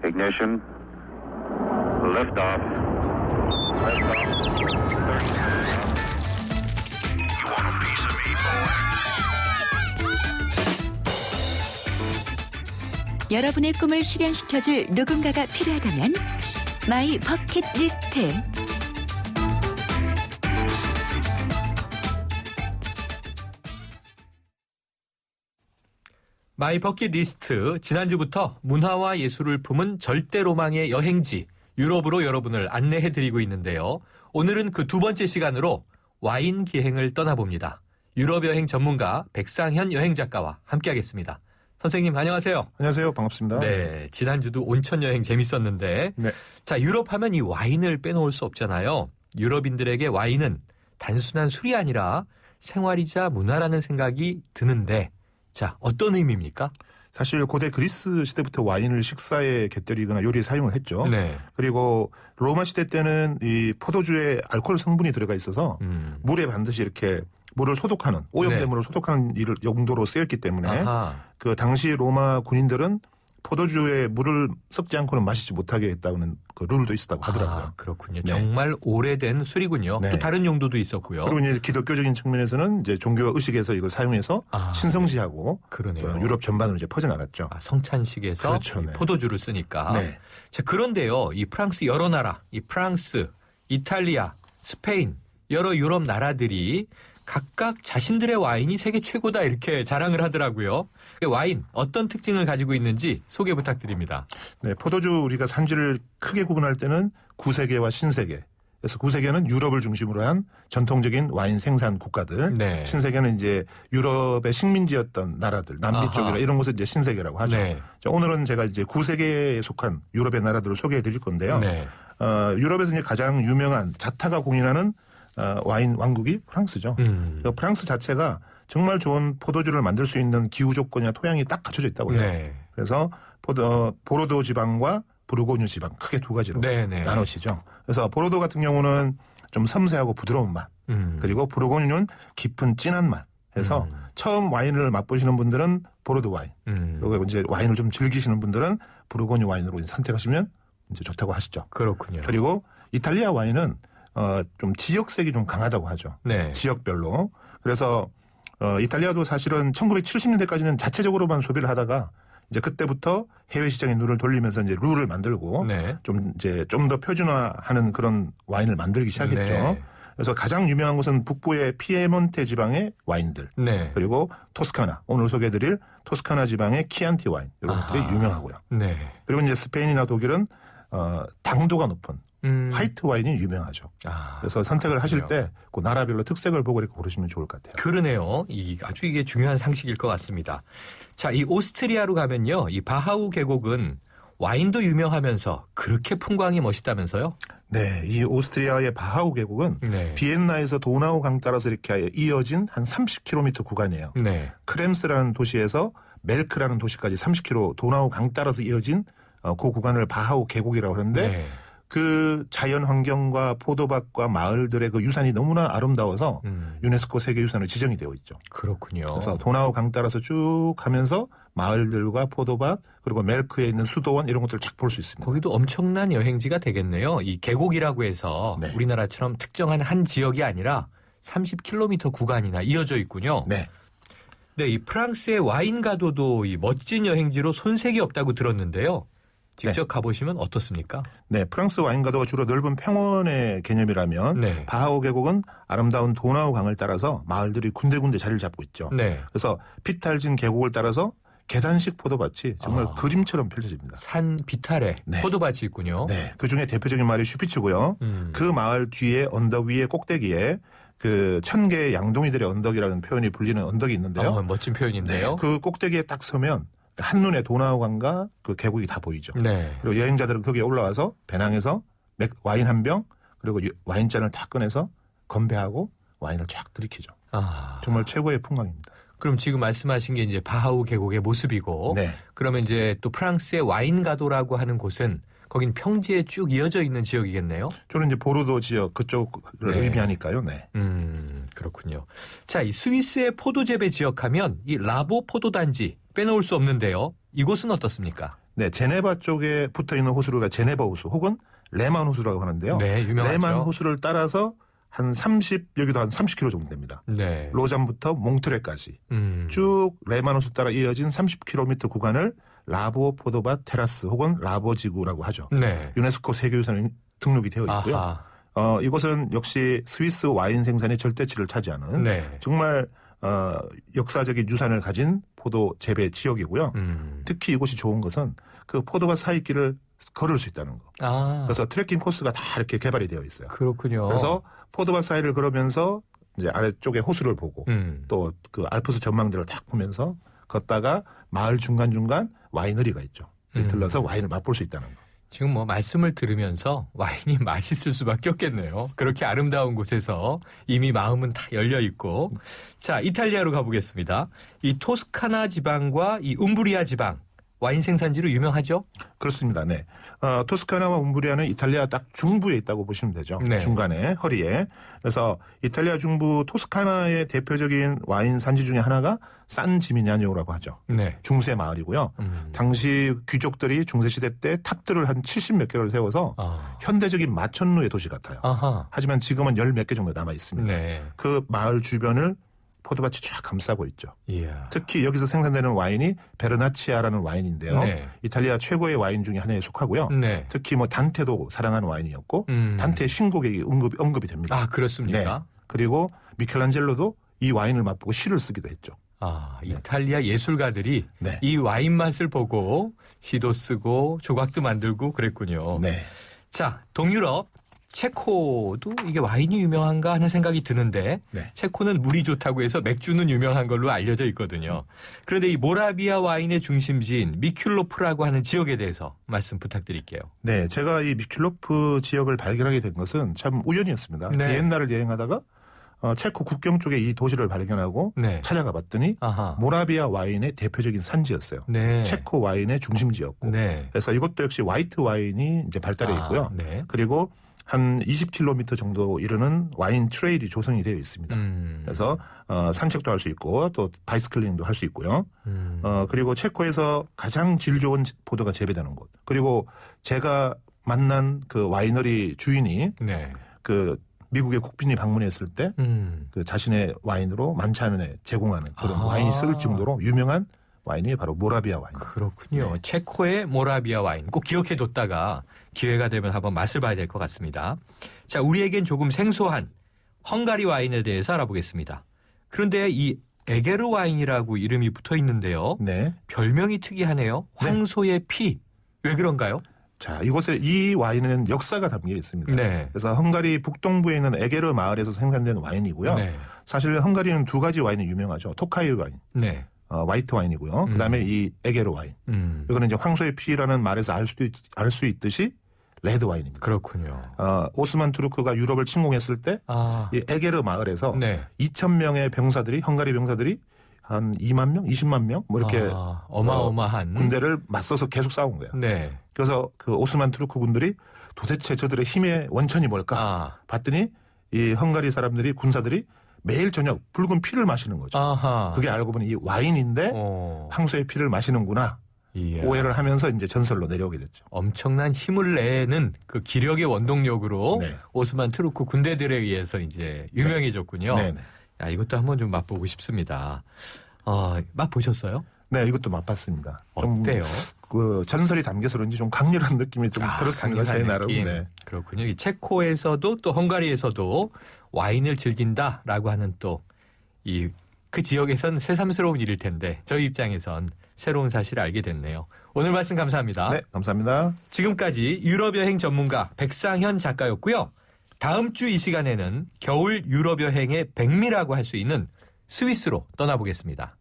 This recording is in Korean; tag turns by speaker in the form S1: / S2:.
S1: Ignition. Liftoff.
S2: 여러분의 꿈을 실현시켜줄 누군가가 필요하다면 마이 버킷리스트.
S3: 마이 버킷리스트, 지난주부터 문화와 예술을 품은 절대 로망의 여행지 유럽으로 여러분을 안내해드리고 있는데요. 오늘은 그 두 번째 시간으로 와인 기행을 떠나봅니다. 유럽 여행 전문가 백상현 여행작가와 함께하겠습니다. 선생님 안녕하세요.
S4: 안녕하세요. 반갑습니다.
S3: 네, 지난주도 온천 여행 재밌었는데
S4: 네.
S3: 자, 유럽 하면 이 와인을 빼놓을 수 없잖아요. 유럽인들에게 와인은 단순한 술이 아니라 생활이자 문화라는 생각이 드는데 자, 어떤 의미입니까?
S4: 사실 고대 그리스 시대부터 와인을 식사에 곁들이거나 요리에 사용을 했죠.
S3: 네.
S4: 그리고 로마 시대 때는 이 포도주에 알코올 성분이 들어가 있어서 물에 반드시 이렇게 물을 소독하는 오염된
S3: 네.
S4: 물을 소독하는 일을 용도로 쓰였기 때문에
S3: 아하.
S4: 그 당시 로마 군인들은 포도주에 물을 섞지 않고는 마시지 못하게 했다는 그 룰도 있었다고 하더라고요.
S3: 아, 그렇군요.
S4: 네.
S3: 정말 오래된 술이군요.
S4: 네.
S3: 또 다른 용도도 있었고요.
S4: 그리고 이제 기독교적인 측면에서는 이제 종교 의식에서 이걸 사용해서
S3: 아,
S4: 신성시하고
S3: 그러네요.
S4: 유럽 전반으로 이제 퍼져나갔죠.
S3: 아, 성찬식에서
S4: 그렇죠, 네.
S3: 포도주를 쓰니까.
S4: 네.
S3: 자, 그런데요. 이 프랑스 여러 나라, 이 프랑스, 이탈리아, 스페인 여러 유럽 나라들이 각각 자신들의 와인이 세계 최고다 이렇게 자랑을 하더라고요. 와인 어떤 특징을 가지고 있는지 소개 부탁드립니다.
S4: 네, 포도주 우리가 산지를 크게 구분할 때는 구세계와 신세계. 그래서 구세계는 유럽을 중심으로 한 전통적인 와인 생산 국가들.
S3: 네.
S4: 신세계는 이제 유럽의 식민지였던 나라들, 남미
S3: 아하.
S4: 쪽이라 이런 곳을 이제 신세계라고 하죠.
S3: 네.
S4: 자, 오늘은 제가 이제 구세계에 속한 유럽의 나라들을 소개해 드릴 건데요.
S3: 네.
S4: 유럽에서 이제 가장 유명한 자타가 공인하는 와인 왕국이 프랑스죠. 프랑스 자체가 정말 좋은 포도주를 만들 수 있는 기후 조건이나 토양이 딱 갖춰져 있다고 해요.
S3: 네.
S4: 그래서 보르도 지방과 부르고뉴 지방 크게 두 가지로
S3: 네네.
S4: 나눠지죠. 그래서 보르도 같은 경우는 좀 섬세하고 부드러운 맛, 그리고 부르고뉴는 깊은 진한 맛. 해서 처음 와인을 맛보시는 분들은 보르도 와인, 그리고 이제 와인을 좀 즐기시는 분들은 부르고뉴 와인으로 선택하시면 이제 좋다고 하시죠.
S3: 그렇군요.
S4: 그리고 이탈리아 와인은 좀 지역색이 좀 강하다고 하죠.
S3: 네.
S4: 지역별로. 그래서 이탈리아도 사실은 1970년대까지는 자체적으로만 소비를 하다가 이제 그때부터 해외 시장에 눈을 돌리면서 이제 룰을 만들고
S3: 네.
S4: 좀 더 표준화하는 그런 와인을 만들기 시작했죠.
S3: 네.
S4: 그래서 가장 유명한 것은 북부의 피에몬테 지방의 와인들.
S3: 네.
S4: 그리고 토스카나, 오늘 소개해드릴 토스카나 지방의 키안티 와인 이런
S3: 아하.
S4: 것들이 유명하고요.
S3: 네.
S4: 그리고 이제 스페인이나 독일은 당도가 높은 화이트 와인이 유명하죠.
S3: 아,
S4: 그래서 선택을 하실
S3: 그렇군요.
S4: 때 그 나라별로 특색을 보고 이렇게 고르시면 좋을 것 같아요.
S3: 그러네요. 아주 이게 중요한 상식일 것 같습니다. 자, 이 오스트리아로 가면요. 이 바하우 계곡은 와인도 유명하면서 그렇게 풍광이 멋있다면서요?
S4: 네, 이 오스트리아의 바하우 계곡은
S3: 네.
S4: 비엔나에서 도나우 강 따라서 이렇게 이어진 한 30km 구간이에요.
S3: 네.
S4: 크렘스라는 도시에서 멜크라는 도시까지 30km 도나우 강 따라서 이어진 그 구간을 바하우 계곡이라고 하는데
S3: 네.
S4: 그 자연 환경과 포도밭과 마을들의 그 유산이 너무나 아름다워서 유네스코 세계유산으로 지정이 되어 있죠.
S3: 그렇군요.
S4: 그래서 도나우 강 따라서 쭉 가면서 마을들과 포도밭 그리고 멜크에 있는 수도원 이런 것들을 쫙 볼 수 있습니다.
S3: 거기도 엄청난 여행지가 되겠네요. 이 계곡이라고 해서
S4: 네.
S3: 우리나라처럼 특정한 한 지역이 아니라 30km 구간이나 이어져 있군요.
S4: 네.
S3: 네, 이 프랑스의 와인 가도도 이 멋진 여행지로 손색이 없다고 들었는데요. 직접 가보시면 어떻습니까?
S4: 네, 프랑스 와인 가도가 주로 넓은 평원의 개념이라면
S3: 네.
S4: 바하우 계곡은 아름다운 도나우 강을 따라서 마을들이 군데군데 자리를 잡고 있죠.
S3: 네.
S4: 그래서 피탈진 계곡을 따라서 계단식 포도밭이 정말
S3: 아.
S4: 그림처럼 펼쳐집니다.
S3: 산 비탈에
S4: 네.
S3: 포도밭이 있군요.
S4: 네, 그 중에 대표적인 마을이 슈피츠고요. 그 마을 뒤에 언덕 위에 꼭대기에 그 1000개의 양동이들의 언덕이라는 표현이 불리는 언덕이 있는데요.
S3: 멋진 표현인데요.
S4: 그 꼭대기에 딱 서면 한눈에 도나우강과 그 계곡이 다 보이죠.
S3: 네.
S4: 그리고 여행자들은 거기에 올라와서 배낭에서 와인 한 병 그리고 와인잔을 탁 꺼내서 건배하고 와인을 쫙 들이키죠.
S3: 아,
S4: 정말 최고의 풍광입니다.
S3: 그럼 지금 말씀하신 게 이제 바하우 계곡의 모습이고,
S4: 네.
S3: 그러면 이제 또 프랑스의 와인 가도라고 하는 곳은 거긴 평지에 쭉 이어져 있는 지역이겠네요.
S4: 저는 이제 보르도 지역 그쪽을
S3: 네.
S4: 의미하니까요. 네.
S3: 그렇군요. 자, 이 스위스의 포도 재배 지역하면 이 라보 포도단지 빼놓을 수 없는데요. 이곳은 어떻습니까?
S4: 네, 제네바 쪽에 붙어 있는 호수가 제네바 호수 혹은 레만 호수라고 하는데요.
S3: 네, 유명하죠.
S4: 레만 호수를 따라서 여기도 한 30km 정도 됩니다.
S3: 네.
S4: 로잔부터 몽트레까지 쭉 레만 호수 따라 이어진 30km 구간을 라보 포도바 테라스 혹은 라보 지구라고 하죠.
S3: 네.
S4: 유네스코 세계유산에 등록이 되어 있고요.
S3: 아하.
S4: 이곳은 역시 스위스 와인 생산의 절대치를 차지하는
S3: 네.
S4: 정말 역사적인 유산을 가진 포도 재배 지역이고요. 특히 이곳이 좋은 것은 그 포도밭 사이길을 걸을 수 있다는 거. 그래서 트레킹 코스가 다 이렇게 개발이 되어 있어요.
S3: 그렇군요.
S4: 그래서 포도밭 사이를 걸으면서 이제 아래쪽에 호수를 보고 또 그 알프스 전망대를 딱 보면서 걷다가 마을 중간중간 와이너리가 있죠. 들러서 와인을 맛볼 수 있다는 거.
S3: 지금 뭐 말씀을 들으면서 와인이 맛있을 수밖에 없겠네요. 그렇게 아름다운 곳에서 이미 마음은 다 열려 있고. 자, 이탈리아로 가보겠습니다. 이 토스카나 지방과 이 움브리아 지방. 와인 생산지로 유명하죠?
S4: 그렇습니다. 네. 토스카나와 움브리아는 이탈리아 딱 중부에 있다고 보시면 되죠.
S3: 네.
S4: 중간에, 허리에. 그래서 이탈리아 중부 토스카나의 대표적인 와인 산지 중에 하나가 산 지미냐뇨라고 하죠.
S3: 네.
S4: 중세 마을이고요. 당시 귀족들이 중세시대 때 탑들을 한 70몇 개를 세워서 현대적인 마천루의 도시 같아요.
S3: 아하.
S4: 하지만 지금은 10몇 개 정도 남아 있습니다.
S3: 네.
S4: 그 마을 주변을 포도밭이 쫙 감싸고 있죠.
S3: 이야.
S4: 특히 여기서 생산되는 와인이 베르나치아라는 와인인데요.
S3: 네.
S4: 이탈리아 최고의 와인 중에 하나에 속하고요.
S3: 네.
S4: 특히 뭐 단테도 사랑하는 와인이었고 단테의 신곡에 언급이 됩니다.
S3: 아, 그렇습니까?
S4: 네. 그리고 미켈란젤로도 이 와인을 맛보고 시를 쓰기도 했죠.
S3: 아, 이탈리아 예술가들이
S4: 네.
S3: 이 와인 맛을 보고 시도 쓰고 조각도 만들고 그랬군요.
S4: 네.
S3: 자, 동유럽 체코도 이게 와인이 유명한가 하는 생각이 드는데
S4: 네.
S3: 체코는 물이 좋다고 해서 맥주는 유명한 걸로 알려져 있거든요. 그런데 이 모라비아 와인의 중심지인 미큘로프라고 하는 지역에 대해서 말씀 부탁드릴게요.
S4: 네, 제가 이 미큘로프 지역을 발견하게 된 것은 참 우연이었습니다.
S3: 네.
S4: 비엔나를 여행하다가 체코 국경 쪽에 이 도시를 발견하고
S3: 네.
S4: 찾아가 봤더니
S3: 아하.
S4: 모라비아 와인의 대표적인 산지였어요.
S3: 네.
S4: 체코 와인의 중심지였고
S3: 네.
S4: 그래서 이것도 역시 화이트 와인이 이제 발달해 있고요.
S3: 네.
S4: 그리고 한 20km 정도 이르는 와인 트레일이 조성이 되어 있습니다. 그래서 산책도 할 수 있고 또 바이스클링도 할 수 있고요. 그리고 체코에서 가장 질 좋은 포도가 재배되는 곳. 그리고 제가 만난 그 와이너리 주인이
S3: 네.
S4: 그 미국의 국빈이 방문했을 때 그 자신의 와인으로 만찬에 제공하는 그런 와인이 쓸 정도로 유명한 와인이 바로 모라비아 와인입니다.
S3: 그렇군요.
S4: 네.
S3: 체코의 모라비아 와인 꼭 기억해뒀다가 기회가 되면 한번 맛을 봐야 될 것 같습니다. 자, 우리에겐 조금 생소한 헝가리 와인에 대해서 알아보겠습니다. 그런데 이 에게르 와인이라고 이름이 붙어 있는데요.
S4: 네.
S3: 별명이 특이하네요. 황소의 피. 왜 그런가요?
S4: 자, 이곳에 이 와인에는 역사가 담겨 있습니다.
S3: 네.
S4: 그래서 헝가리 북동부에 있는 에게르 마을에서 생산된 와인이고요.
S3: 네.
S4: 사실 헝가리는 두 가지 와인이 유명하죠. 토카이 와인,
S3: 네.
S4: 화이트 와인이고요. 그다음에 이 에게르 와인. 이거는 이제 황소의 피라는 말에서 알 수 있듯이 레드 와인입니다.
S3: 그렇군요.
S4: 오스만 투르크가 유럽을 침공했을 때 이 에게르 마을에서
S3: 네.
S4: 2,000명의 병사들이 헝가리 병사들이 한 2만 명, 20만 명 뭐 이렇게
S3: 어마어마한
S4: 군대를 맞서서 계속 싸운 거예요.
S3: 네.
S4: 그래서 그 오스만 투르크 군들이 도대체 저들의 힘의 원천이 뭘까 봤더니 이 헝가리 사람들이 군사들이 매일 저녁 붉은 피를 마시는 거죠.
S3: 아하.
S4: 그게 알고 보니 이 와인인데 황소의 피를 마시는구나.
S3: 이야.
S4: 오해를 하면서 이제 전설로 내려오게 됐죠.
S3: 엄청난 힘을 내는 그 기력의 원동력으로
S4: 네.
S3: 오스만 투르크 군대들에 의해서 이제 유명해졌군요.
S4: 네.
S3: 야, 이것도 한번 좀 맛보고 싶습니다. 맛보셨어요?
S4: 네, 이것도 맛봤습니다.
S3: 어때요?
S4: 그 전설이 담겨서 그런지 좀 강렬한 느낌이 좀 들었습니다. 제 나름. 네.
S3: 그렇군요. 이 체코에서도 또 헝가리에서도 와인을 즐긴다라고 하는 또 그 지역에선 새삼스러운 일일 텐데 저희 입장에선 새로운 사실을 알게 됐네요. 오늘 말씀 감사합니다.
S4: 네, 감사합니다.
S3: 지금까지 유럽 여행 전문가 백상현 작가였고요. 다음 주 이 시간에는 겨울 유럽 여행의 백미라고 할 수 있는 스위스로 떠나보겠습니다.